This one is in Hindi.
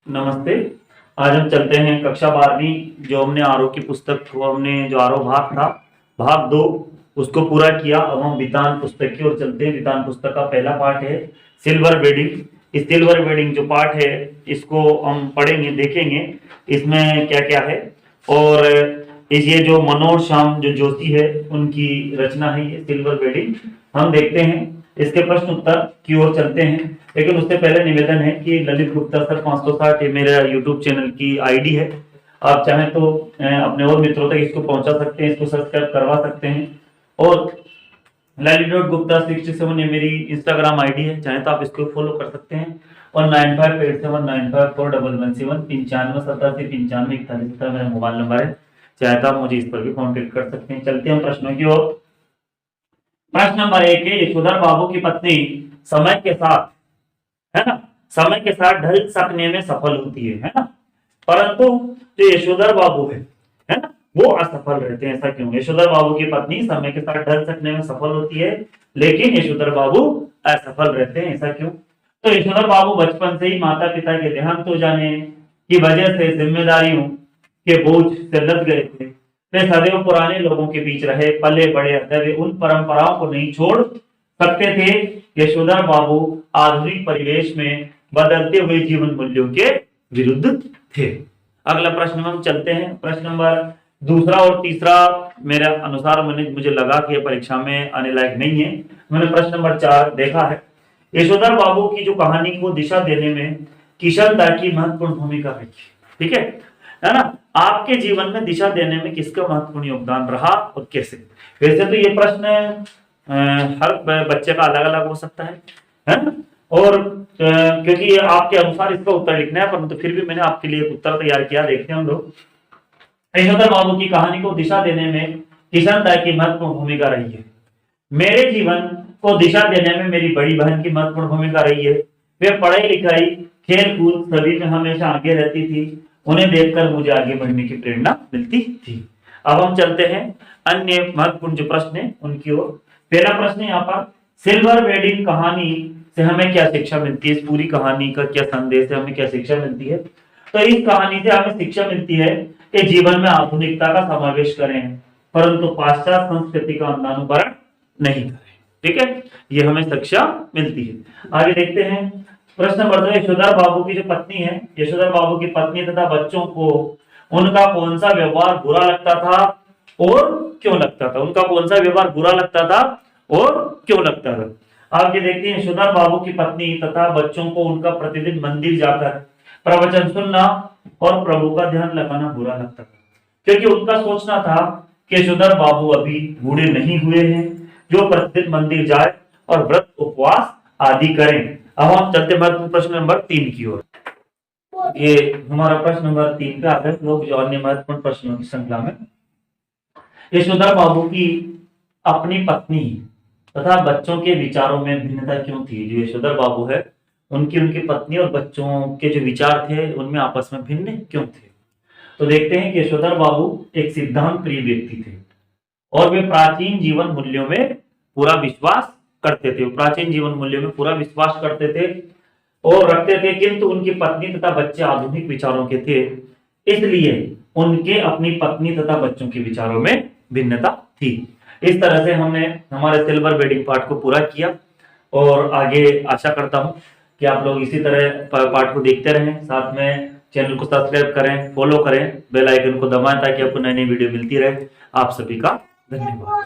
नमस्ते। आज हम चलते हैं कक्षा 12वीं जो हमने आरओ की पुस्तक को हमने जो आरओ भाग था भाग 2 उसको पूरा किया। अब हम वितान पुस्तक की ओर चलते हैं। वितान पुस्तक का पहला पार्ट है सिल्वर वेडिंग। इस सिल्वर वेडिंग जो पार्ट है इसको हम पढ़ेंगे, देखेंगे इसमें क्या क्या है। और इस ये जो मनोहर श्याम जो जोशी है उनकी रचना है ये सिल्वर वेडिंग। हम देखते हैं इसके प्रश्न उत्तर की ओर चलते हैं, लेकिन उससे पहले निवेदन है कि ललित गुप्ता सर 560 ये मेरा यूट्यूब चैनल की आईडी है। आप चाहें तो अपने और मित्रों तक इसको पहुंचा सकते हैं, इसको सब्सक्राइब करवा सकते हैं। और ललित.गुप्ता67 ये मेरी इंस्टाग्राम आईडी है, चाहे तो आप इसको फॉलो कर सकते हैं। और 9587954117 9587 मेरा मोबाइल नंबर है, चाहे तो आप मुझे इस पर भी कॉन्टेक्ट कर सकते हैं। चलते हैं प्रश्नों की ओर। प्रश्न नंबर 1 है यशोधर बाबू की पत्नी समय के साथ, है ना, समय के साथ ढल सकने में सफल होती है ना, परंतु जो यशोधर बाबू है ना, वो असफल रहते हैं। ऐसा क्यों? यशोधर बाबू की पत्नी समय के साथ ढल सकने में सफल होती है, लेकिन यशोधर बाबू असफल रहते हैं। ऐसा क्यों? तो यशोधर बाबू बचपन से ही माता पिता के देहांत हो जाने की वजह से जिम्मेदारियों के बोझ से लद गए थे। वे सदैव पुराने लोगों के बीच रहे, पले बड़े, अतः वे उन परंपराओं को नहीं छोड़ सकते थे। यशोधर बाबू आधुनिक परिवेश में बदलते हुए जीवन मूल्यों के विरुद्ध थे। अगला प्रश्न में हम चलते हैं। प्रश्न नंबर 2 और 3 मेरे अनुसार मुझे लगा कि परीक्षा में आने लायक नहीं है। मैंने प्रश्न नंबर 4 देखा है। यशोधर बाबू की जो कहानी को दिशा देने में किशन दा की महत्वपूर्ण भूमिका रही, ठीक है ना। आपके जीवन में दिशा देने में किसका महत्वपूर्ण योगदान रहा और कैसे? वैसे तो ये प्रश्न हर बच्चे का अलग अलग हो सकता है ना, और क्योंकि ये आपके अनुसार इसका उत्तर लिखना है, परंतु फिर भी मैंने आपके लिए उत्तर तैयार किया। देखते हैं हम लोग। यशोधर बाबू की कहानी को दिशा देने में किशन दा की महत्वपूर्ण भूमिका रही है। मेरे जीवन को दिशा देने में मेरी बड़ी बहन की महत्वपूर्ण भूमिका रही है। वे पढ़ाई लिखाई खेल कूद सभी में हमेशा आगे रहती थी। उन्हें देखकर मुझे आगे बढ़ने की प्रेरणा मिलती थी। अब हम चलते हैं अन्य महत्वपूर्ण जो प्रश्न है उनकी ओर। पहला प्रश्न यहाँ पर, सिल्वर वेडिंग कहानी से हमें क्या शिक्षा मिलती है? इस पूरी कहानी का क्या संदेश है, हमें क्या शिक्षा मिलती है? तो इस कहानी से हमें शिक्षा मिलती है कि जीवन में आधुनिकता का समावेश करें, परंतु पाश्चात्य संस्कृति का अंधानुकरण नहीं करें। ठीक है, ये हमें शिक्षा मिलती है। आगे देखते हैं। प्रश्न नंबर 2, यशोधर बाबू की जो पत्नी है, यशोधर बाबू की पत्नी तथा बच्चों को उनका कौन सा व्यवहार बुरा लगता था और क्यों लगता था? उनका कौन सा व्यवहार बुरा लगता था और क्यों लगता था? आप ये देखते हैं, यशोधर बाबू की पत्नी तथा बच्चों को उनका प्रतिदिन मंदिर जाकर प्रवचन सुनना और प्रभु का ध्यान लगाना बुरा लगता था, क्योंकि उनका सोचना था कि यशोधर बाबू अभी बूढ़े नहीं हुए हैं जो प्रतिदिन मंदिर जाए और व्रत उपवास आदि करें। अब हम चलते हैं प्रश्न नंबर 3 की ओर। ये हमारा प्रश्न नंबर 3 का है लोग जो अन्य महत्वपूर्ण प्रश्नों की श्रृंखला में। यशोधर बाबू की अपनी पत्नी तथा बच्चों के विचारों में भिन्नता क्यों थी? जो यशोधर बाबू है उनकी पत्नी और बच्चों के जो विचार थे उनमें आपस में भिन्न क्यों थे? तो देखते हैं कि यशोधर बाबू एक सिद्धांत प्रिय व्यक्ति थे और वे प्राचीन जीवन मूल्यों में पूरा विश्वास करते थे। प्राचीन जीवन मूल्यों में पूरा विश्वास करते थे और रखते थे, किंतु उनकी पत्नी तथा बच्चे आधुनिक विचारों के थे, इसलिए उनके अपनी पत्नी तथा बच्चों के विचारों में भिन्नता थी। इस तरह से हमने हमारे सिल्वर वेडिंग पार्ट को पूरा किया और आगे आशा करता हूं कि आप लोग इसी तरह पार्ट को देखते रहें। साथ में चैनल को सब्सक्राइब करें, फॉलो करें, बेल आइकन को दबाएं ताकि आपको नई नई वीडियो मिलती रहे। आप सभी का धन्यवाद।